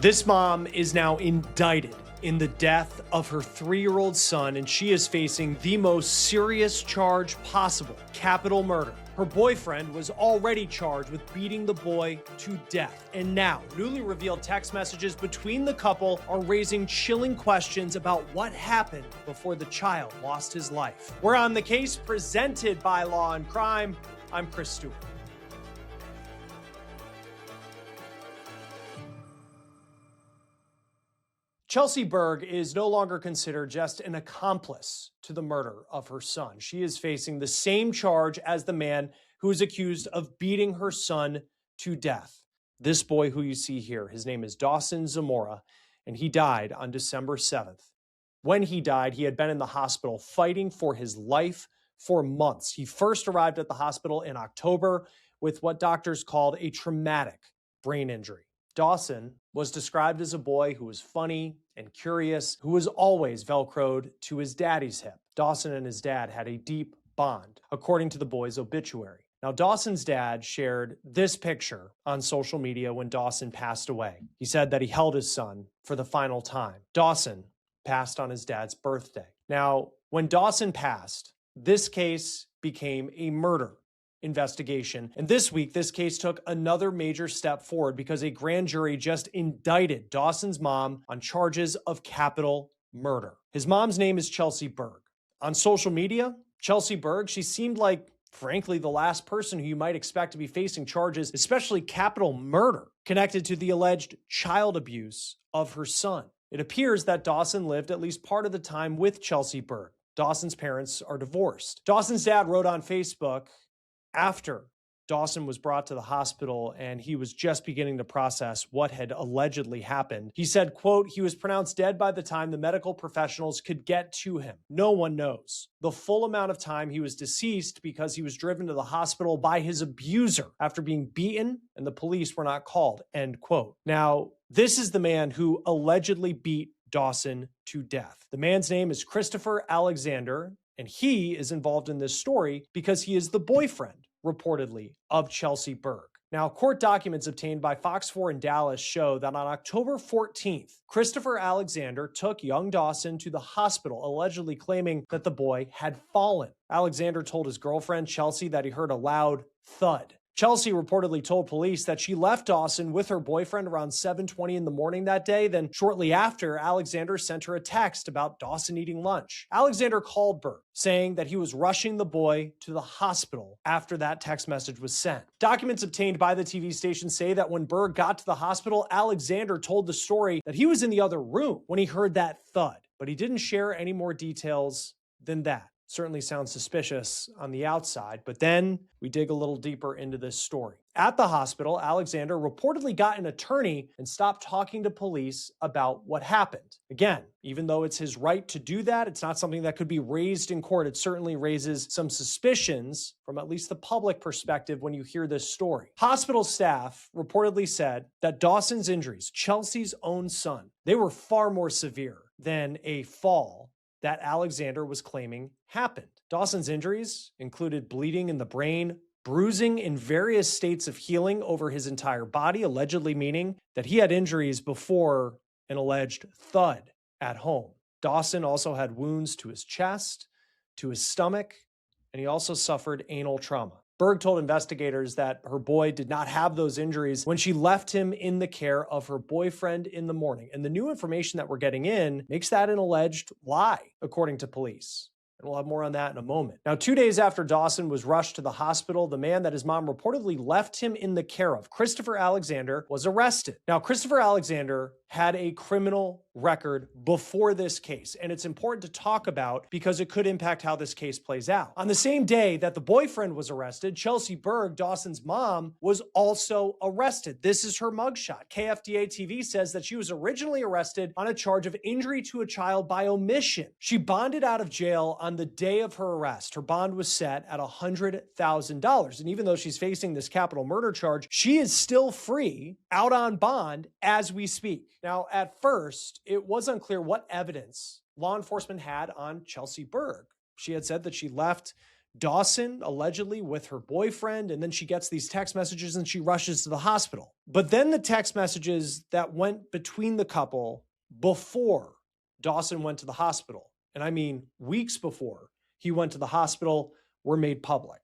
This mom is now indicted in the death of her 3-year-old son, and she is facing the most serious charge possible: capital murder. Her boyfriend was already charged with beating the boy to death. And now, newly revealed text messages between the couple are raising chilling questions about what happened before the child lost his life. We're on The Case, presented by Law&Crime. I'm Chris Stewart. Chelsea Berg is no longer considered just an accomplice to the murder of her son. She is facing the same charge as the man who is accused of beating her son to death. This boy who you see here, his name is Dawson Zamora, and he died on December 7th. When he died, he had been in the hospital fighting for his life for months. He first arrived at the hospital in October with what doctors called a traumatic brain injury. Dawson was described as a boy who was funny and curious, who was always Velcroed to his daddy's hip. Dawson and his dad had a deep bond, according to the boy's obituary. Now, Dawson's dad shared this picture on social media when Dawson passed away. He said that he held his son for the final time. Dawson passed on his dad's birthday. Now, when Dawson passed, this case became a murder investigation. And this week, this case took another major step forward because a grand jury just indicted Dawson's mom on charges of capital murder. His mom's name is Chelsea Berg. On social media, Chelsea Berg, she seemed like, frankly, the last person who you might expect to be facing charges, especially capital murder, connected to the alleged child abuse of her son. It appears that Dawson lived at least part of the time with Chelsea Berg. Dawson's parents are divorced. Dawson's dad wrote on Facebook, after Dawson was brought to the hospital and he was just beginning to process what had allegedly happened, he said, quote, "He was pronounced dead by the time the medical professionals could get to him. No one knows the full amount of time he was deceased because he was driven to the hospital by his abuser after being beaten and the police were not called," end quote. Now, this is the man who allegedly beat Dawson to death. The man's name is Christopher Alexander, and he is involved in this story because he is the boyfriend, reportedly, of Chelsea Berg. Now, court documents obtained by Fox 4 in Dallas show that on October 14th, Christopher Alexander took young Dawson to the hospital, allegedly claiming that the boy had fallen. Alexander told his girlfriend, Chelsea, that he heard a loud thud. Chelsea reportedly told police that she left Dawson with her boyfriend around 7:20 in the morning that day. Then shortly after, Alexander sent her a text about Dawson eating lunch. Alexander called Berg, saying that he was rushing the boy to the hospital after that text message was sent. Documents obtained by the TV station say that when Berg got to the hospital, Alexander told the story that he was in the other room when he heard that thud, but he didn't share any more details than that. Certainly sounds suspicious on the outside, but then we dig a little deeper into this story. At the hospital, Alexander reportedly got an attorney and stopped talking to police about what happened. Again, even though it's his right to do that, it's not something that could be raised in court. It certainly raises some suspicions from at least the public perspective when you hear this story. Hospital staff reportedly said that Dawson's injuries, Chelsea's own son, they were far more severe than a fall that Alexander was claiming happened. Dawson's injuries included bleeding in the brain, bruising in various states of healing over his entire body, allegedly meaning that he had injuries before an alleged thud at home. Dawson also had wounds to his chest, to his stomach, and he also suffered anal trauma. Berg told investigators that her boy did not have those injuries when she left him in the care of her boyfriend in the morning. And the new information that we're getting in makes that an alleged lie, according to police. And we'll have more on that in a moment. Now, 2 days after Dawson was rushed to the hospital, the man that his mom reportedly left him in the care of, Christopher Alexander, was arrested. Now, Christopher Alexander had a criminal record before this case, and it's important to talk about because it could impact how this case plays out. On the same day that the boyfriend was arrested, Chelsea Berg, Dawson's mom, was also arrested. This is her mugshot. KFDA TV says that she was originally arrested on a charge of injury to a child by omission. She bonded out of jail on the day of her arrest. Her bond was set at $100,000. And even though she's facing this capital murder charge, she is still free out on bond as we speak. Now, at first, it was unclear what evidence law enforcement had on Chelsea Berg. She had said that she left Dawson allegedly with her boyfriend, and then she gets these text messages and she rushes to the hospital. But then the text messages that went between the couple before Dawson went to the hospital, and I mean weeks before he went to the hospital, were made public.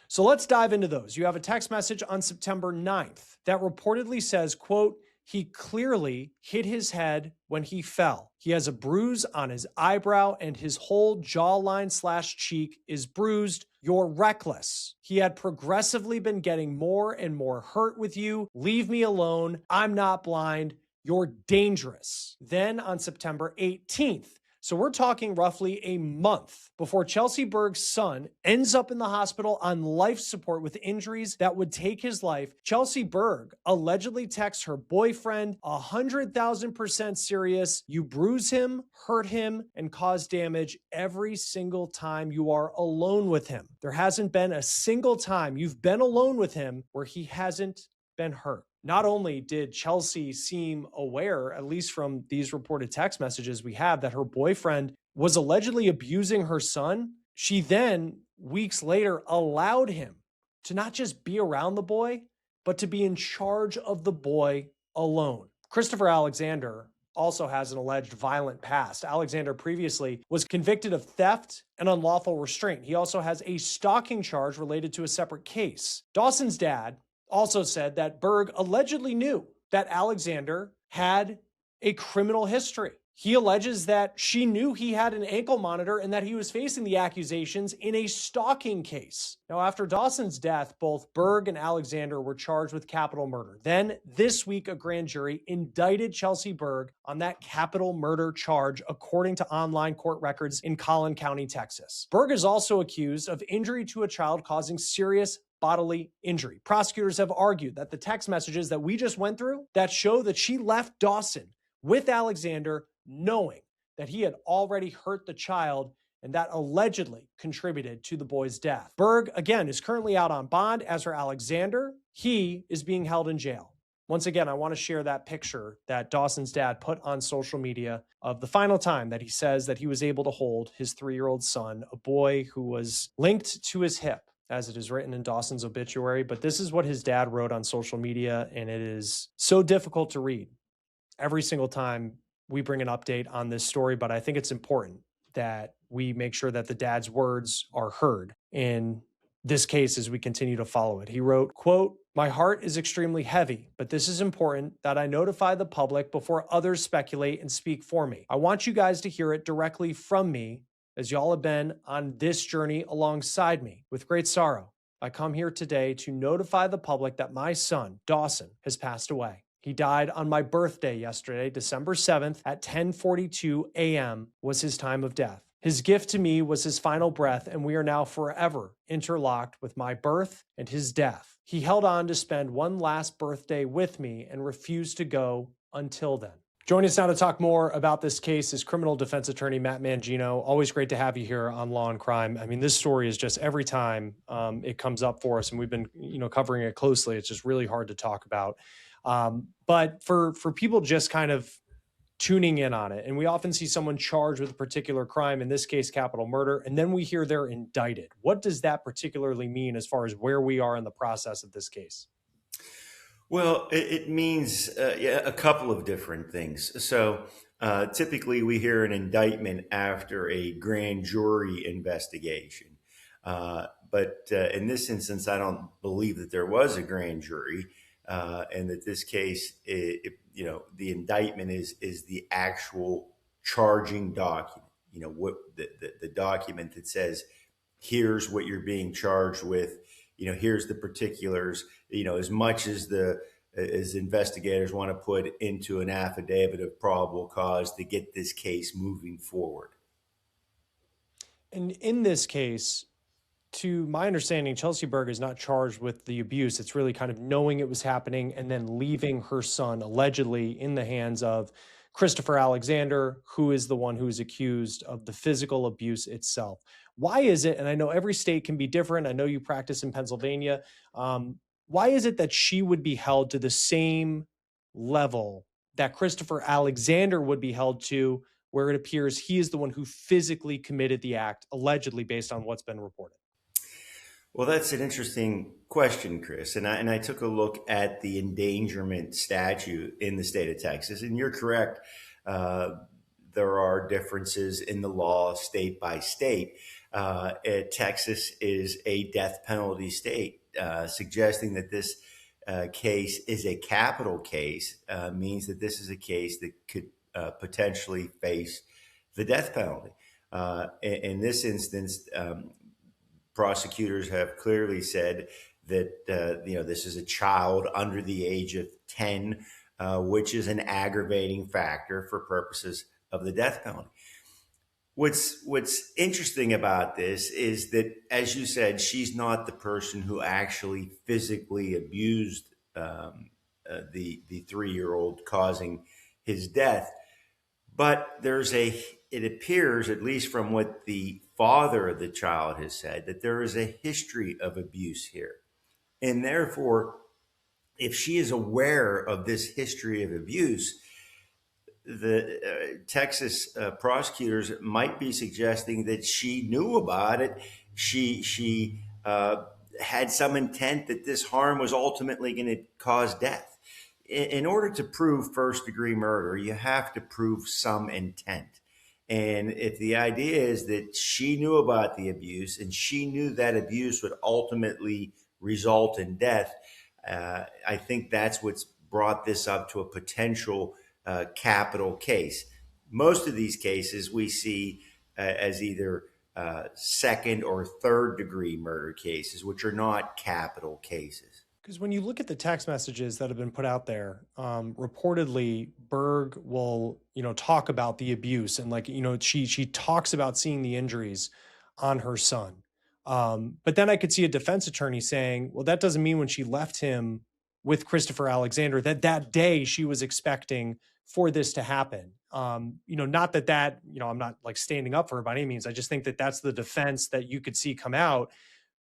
So let's dive into those. You have a text message on September 9th that reportedly says, quote, "He clearly hit his head when he fell. He has a bruise on his eyebrow and his whole jawline/cheek is bruised. You're reckless. He had progressively been getting more and more hurt with you. Leave me alone. I'm not blind. You're dangerous." Then on September 18th, so we're talking roughly a month before Chelsea Berg's son ends up in the hospital on life support with injuries that would take his life, Chelsea Berg allegedly texts her boyfriend, 100,000% serious. You bruise him, hurt him, and cause damage every single time you are alone with him. There hasn't been a single time you've been alone with him where he hasn't been hurt. Not only did Chelsea seem aware, at least from these reported text messages we have, that her boyfriend was allegedly abusing her son, she then, weeks later, allowed him to not just be around the boy, but to be in charge of the boy alone. Christopher Alexander also has an alleged violent past. Alexander previously was convicted of theft and unlawful restraint. He also has a stalking charge related to a separate case. Dawson's dad also said that Berg allegedly knew that Alexander had a criminal history. He alleges that she knew he had an ankle monitor and that he was facing the accusations in a stalking case. Now, after Dawson's death, both Berg and Alexander were charged with capital murder. Then, this week, a grand jury indicted Chelsea Berg on that capital murder charge, according to online court records in Collin County, Texas. Berg is also accused of injury to a child causing serious bodily injury. Prosecutors have argued that the text messages that we just went through that show that she left Dawson with Alexander knowing that he had already hurt the child, and that allegedly contributed to the boy's death. Berg, again, is currently out on bond, as for Alexander. He is being held in jail. Once again, I want to share that picture that Dawson's dad put on social media of the final time that he says that he was able to hold his 3-year-old son, a boy who was linked to his hip, as it is written in Dawson's obituary. But this is what his dad wrote on social media, and it is so difficult to read every single time we bring an update on this story. But I think it's important that we make sure that the dad's words are heard in this case as we continue to follow it. He wrote, quote, "My heart is extremely heavy, but this is important that I notify the public before others speculate and speak for me. I want you guys to hear it directly from me, as y'all have been on this journey alongside me. With great sorrow, I come here today to notify the public that my son, Dawson, has passed away. He died on my birthday yesterday, December 7th at 10:42 a.m. was his time of death. His gift to me was his final breath, and we are now forever interlocked with my birth and his death. He held on to spend one last birthday with me and refused to go until then." Joining us now to talk more about this case is criminal defense attorney Matt Mangino. Always great to have you here on Law and Crime. I mean, this story is just every time it comes up for us, and we've been covering it closely, it's just really hard to talk about. But for people just kind of tuning in on it, and we often see someone charged with a particular crime, in this case, capital murder, and then we hear they're indicted. What does that particularly mean as far as where we are in the process of this case? Well, it means a couple of different things. So typically we hear an indictment after a grand jury investigation. But in this instance, I don't believe that there was a grand jury, and that this case, the indictment is the actual charging document. What the document that says, here's what you're being charged with. Here's the particulars. As much as investigators want to put into an affidavit of probable cause to get this case moving forward. And in this case, to my understanding, Chelsea Berg is not charged with the abuse. It's really kind of knowing it was happening and then leaving her son allegedly in the hands of Christopher Alexander, who is the one who is accused of the physical abuse itself. Why is it, and I know every state can be different, I know you practice in Pennsylvania, why is it that she would be held to the same level that Christopher Alexander would be held to, where it appears he is the one who physically committed the act, allegedly based on what's been reported? Well, that's an interesting question, Chris. And I took a look at the endangerment statute in the state of Texas, and you're correct. Uh, there are differences in the law state by state. Texas is a death penalty state, suggesting that this case is a capital case means that this is a case that could potentially face the death penalty. In this instance, prosecutors have clearly said that this is a child under the age of 10, which is an aggravating factor for purposes of the death penalty. What's interesting about this is that, as you said, she's not the person who actually physically abused the 3-year-old, causing his death. But it appears, at least from what the father of the child has said, that there is a history of abuse here. And therefore, if she is aware of this history of abuse, the Texas prosecutors might be suggesting that she knew about it. She had some intent that this harm was ultimately going to cause death. In order to prove first-degree murder, you have to prove some intent. And if the idea is that she knew about the abuse and she knew that abuse would ultimately result in death, I think that's what's brought this up to a potential capital case. Most of these cases we see as either second or third degree murder cases, which are not capital cases. Because when you look at the text messages that have been put out there, reportedly Berg will, talk about the abuse and she talks about seeing the injuries on her son. But then I could see a defense attorney saying, well, that doesn't mean when she left him with Christopher Alexander that day she was expecting for this to happen. Not that, I'm not like standing up for her by any means. I just think that that's the defense that you could see come out.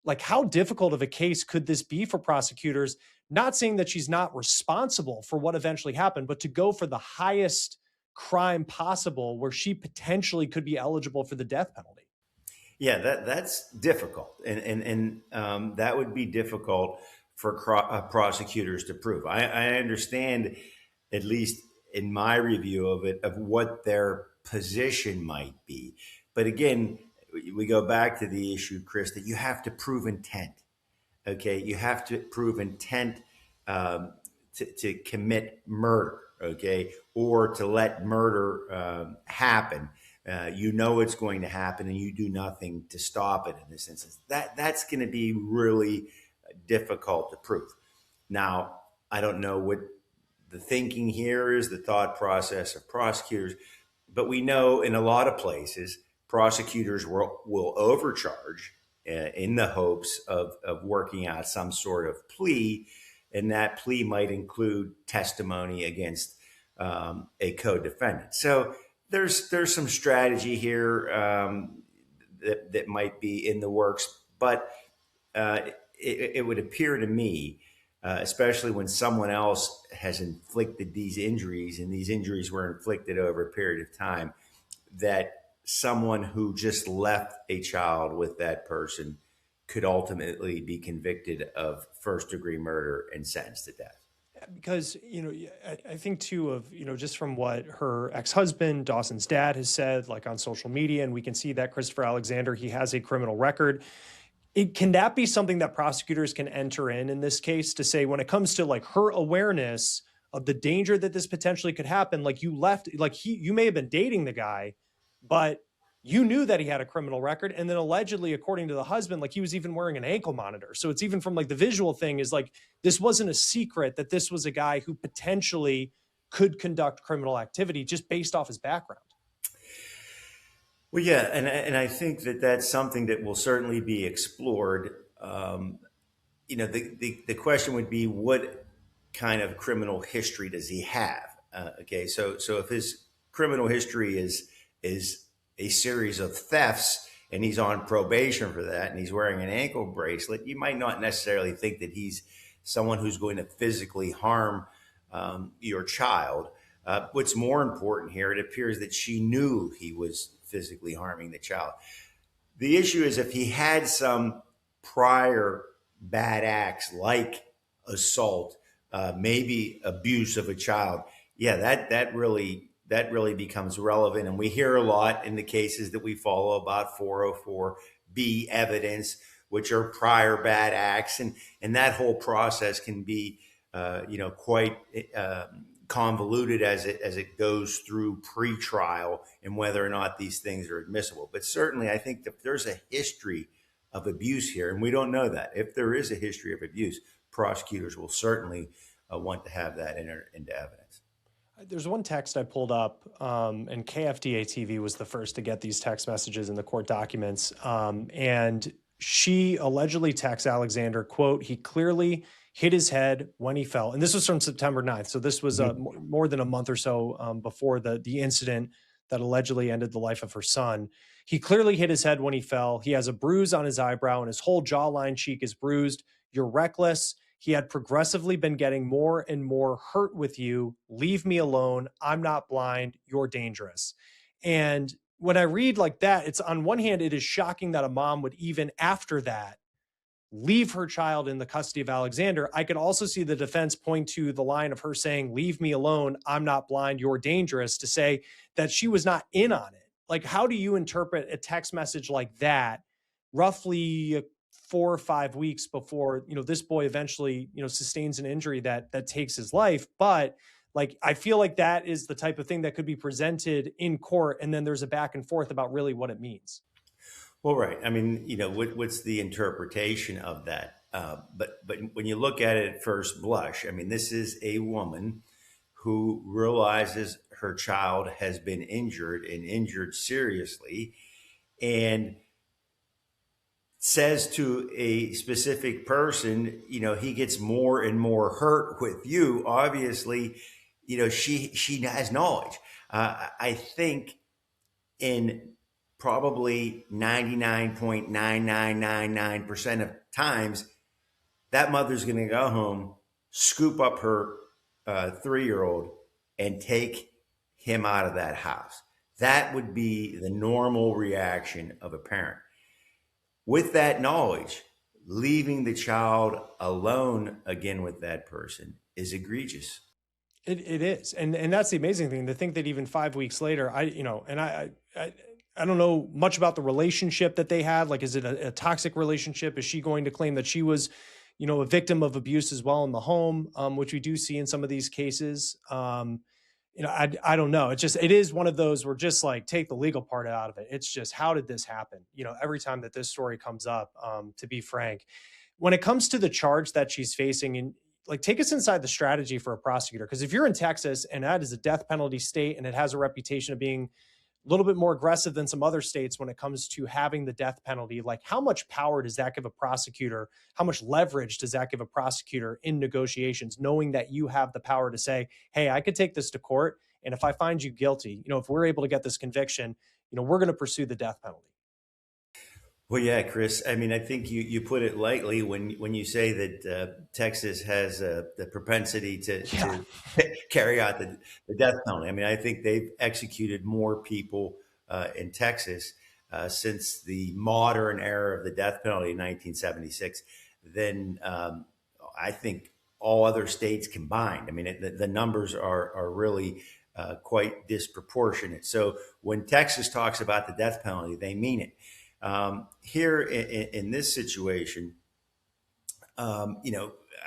Like, how difficult of a case could this be for prosecutors? Not saying that she's not responsible for what eventually happened, but to go for the highest crime possible where she potentially could be eligible for the death penalty. Yeah, that's difficult. And that would be difficult for prosecutors to prove. I understand, at least in my review of it, of what their position might be. But again, we go back to the issue, Chris, that you have to prove intent. Okay, you have to prove intent to commit murder. Okay, or to let murder happen. It's going to happen, and you do nothing to stop it. In this instance, that's going to be really difficult to prove. Now, I don't know what the thinking here is, the thought process of prosecutors, but we know in a lot of places, prosecutors will overcharge in the hopes of working out some sort of plea, and that plea might include testimony against a co-defendant. So there's some strategy here that might be in the works, but it would appear to me, especially when someone else has inflicted these injuries, and these injuries were inflicted over a period of time, that someone who just left a child with that person could ultimately be convicted of first-degree murder and sentenced to death. Because, I think too of, just from what her ex-husband, Dawson's dad, has said, like on social media, and we can see that Christopher Alexander, he has a criminal record. Can that be something that prosecutors can enter in this case to say, when it comes to like her awareness of the danger that this potentially could happen, like you may have been dating the guy, but you knew that he had a criminal record. And then allegedly, according to the husband, like he was even wearing an ankle monitor. So it's even from like the visual thing is like, this wasn't a secret that this was a guy who potentially could conduct criminal activity just based off his background. Well, yeah. And I think that that's something that will certainly be explored. The question would be, what kind of criminal history does he have? Okay. So if his criminal history is a series of thefts and he's on probation for that and he's wearing an ankle bracelet, you might not necessarily think that he's someone who's going to physically harm your child. What's more important here, it appears that she knew he was physically harming the child. The issue is if he had some prior bad acts like assault, maybe abuse of a child, yeah, that really becomes relevant. And we hear a lot in the cases that we follow about 404B evidence, which are prior bad acts, and that whole process can be, quite convoluted as it goes through pre-trial and whether or not these things are admissible. But certainly, I think that there's a history of abuse here, and we don't know that. If there is a history of abuse, prosecutors will certainly want to have that entered into evidence. There's one text I pulled up, and KFDA TV was the first to get these text messages in the court documents. And she allegedly texts Alexander, quote, "He clearly hit his head when he fell." And this was from September 9th. So this was more than a month or so before the incident that allegedly ended the life of her son. "He clearly hit his head when he fell. He has a bruise on his eyebrow and his whole jawline cheek is bruised. You're reckless. He had progressively been getting more and more hurt with you. Leave me alone. I'm not blind. You're dangerous." And when I read like that, it's on one hand, it is shocking that a mom would even after that leave her child in the custody of Alexander. I could also see the defense point to the line of her saying, "Leave me alone. I'm not blind. You're dangerous," to say that she was not in on it. Like, how do you interpret a text message like that roughly 4 or 5 weeks before, this boy eventually, sustains an injury that takes his life? But like, I feel like that is the type of thing that could be presented in court. And then there's a back and forth about really what it means. Well, right. I mean, what's the interpretation of that? But when you look at it at first blush, I mean, this is a woman who realizes her child has been injured and injured seriously, and says to a specific person, he gets more and more hurt with you. Obviously, she has knowledge. I think in probably 99.9999% of times, that mother's going to go home, scoop up her 3-year-old, and take him out of that house. That would be the normal reaction of a parent. With that knowledge, leaving the child alone again with that person is egregious. It is. And that's the amazing thing, to think that even 5 weeks later, I don't know much about the relationship that they had. Like, is it a toxic relationship? Is she going to claim that she was, a victim of abuse as well in the home, which we do see in some of these cases? I don't know. It is one of those where just like take the legal part out of it. It's just, how did this happen? Every time that this story comes up, to be frank, when it comes to the charge that she's facing, and like, take us inside the strategy for a prosecutor. Because if you're in Texas and that is a death penalty state and it has a reputation of being a little bit more aggressive than some other states when it comes to having the death penalty, like, how much power does that give a prosecutor? How much leverage does that give a prosecutor in negotiations, knowing that you have the power to say, hey, I could take this to court, and if I find you guilty, if we're able to get this conviction, we're going to pursue the death penalty. Well, yeah, Chris. I mean, I think you put it lightly when you say that Texas has the propensity to carry out the death penalty. I mean, I think they've executed more people in Texas since the modern era of the death penalty in 1976 than I think all other states combined. I mean, the numbers are really quite disproportionate. So when Texas talks about the death penalty, they mean it. Here in this situation, I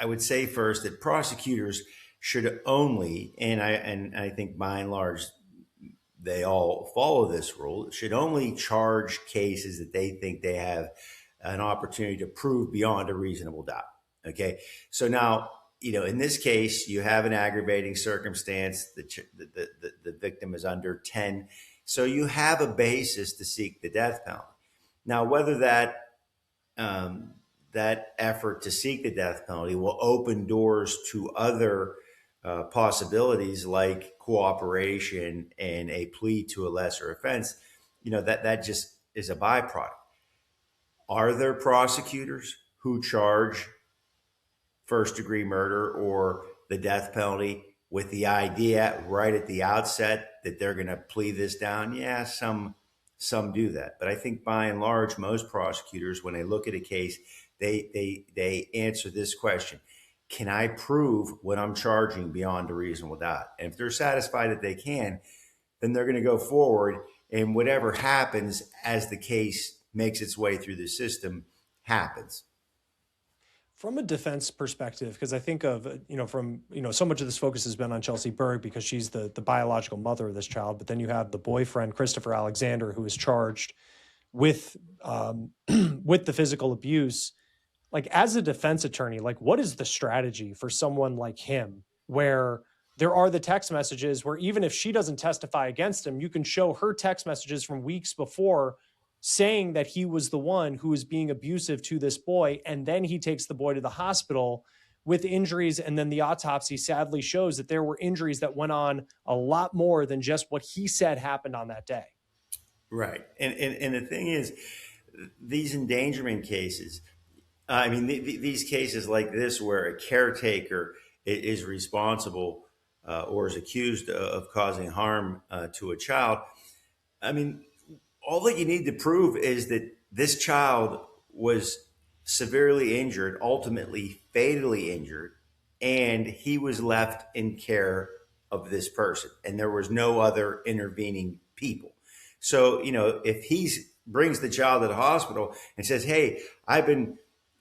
would say first that prosecutors should only, and I think by and large they all follow this rule, should only charge cases that they think they have an opportunity to prove beyond a reasonable doubt. Okay, so now, in this case, you have an aggravating circumstance. The victim is under 10, so you have a basis to seek the death penalty. Now, whether that effort to seek the death penalty will open doors to other possibilities like cooperation and a plea to a lesser offense, that just is a byproduct. Are there prosecutors who charge first-degree murder or the death penalty with the idea right at the outset that they're going to plea this down? Yeah, some do that. But I think by and large, most prosecutors, when they look at a case, they answer this question: can I prove what I'm charging beyond a reasonable doubt? And if they're satisfied that they can, then they're going to go forward, and whatever happens as the case makes its way through the system happens. From a defense perspective, because I think of, so much of this focus has been on Chelsea Berg because she's the biological mother of this child, but then you have the boyfriend, Christopher Alexander, who is charged with with the physical abuse. Like, as a defense attorney, like, what is the strategy for someone like him, where there are the text messages where even if she doesn't testify against him, you can show her text messages from weeks before saying that he was the one who was being abusive to this boy. And then he takes the boy to the hospital with injuries. And then the autopsy sadly shows that there were injuries that went on a lot more than just what he said happened on that day. Right. And the thing is, these endangerment cases, these cases like this where a caretaker is responsible or is accused of causing harm to a child, all that you need to prove is that this child was severely injured, ultimately fatally injured, and he was left in care of this person, and there was no other intervening people. So, if he brings the child to the hospital and says, hey, I've been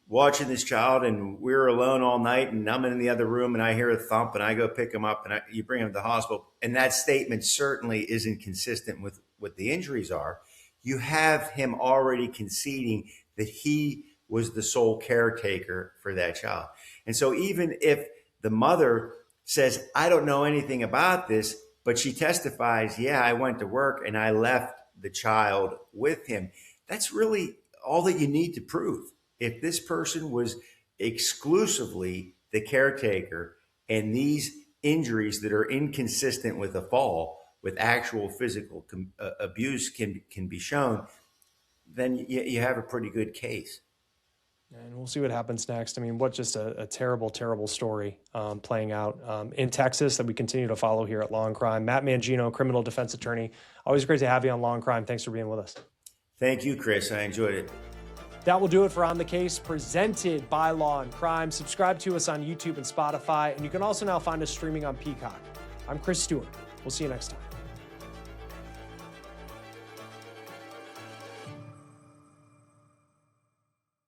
watching this child and we're alone all night and I'm in the other room and I hear a thump and I go pick him up and you bring him to the hospital, and that statement certainly isn't consistent with what the injuries are, you have him already conceding that he was the sole caretaker for that child. And so even if the mother says, I don't know anything about this, but she testifies, yeah, I went to work and I left the child with him, that's really all that you need to prove. If this person was exclusively the caretaker and these injuries that are inconsistent with a fall, with actual physical abuse can be shown, then you have a pretty good case. And we'll see what happens next. What just a terrible, terrible story playing out in Texas that we continue to follow here at Law&Crime. Matt Mangino, criminal defense attorney. Always great to have you on Law&Crime. Thanks for being with us. Thank you, Chris. I enjoyed it. That will do it for On the Case, presented by Law&Crime. Subscribe to us on YouTube and Spotify, and you can also now find us streaming on Peacock. I'm Chris Stewart. We'll see you next time.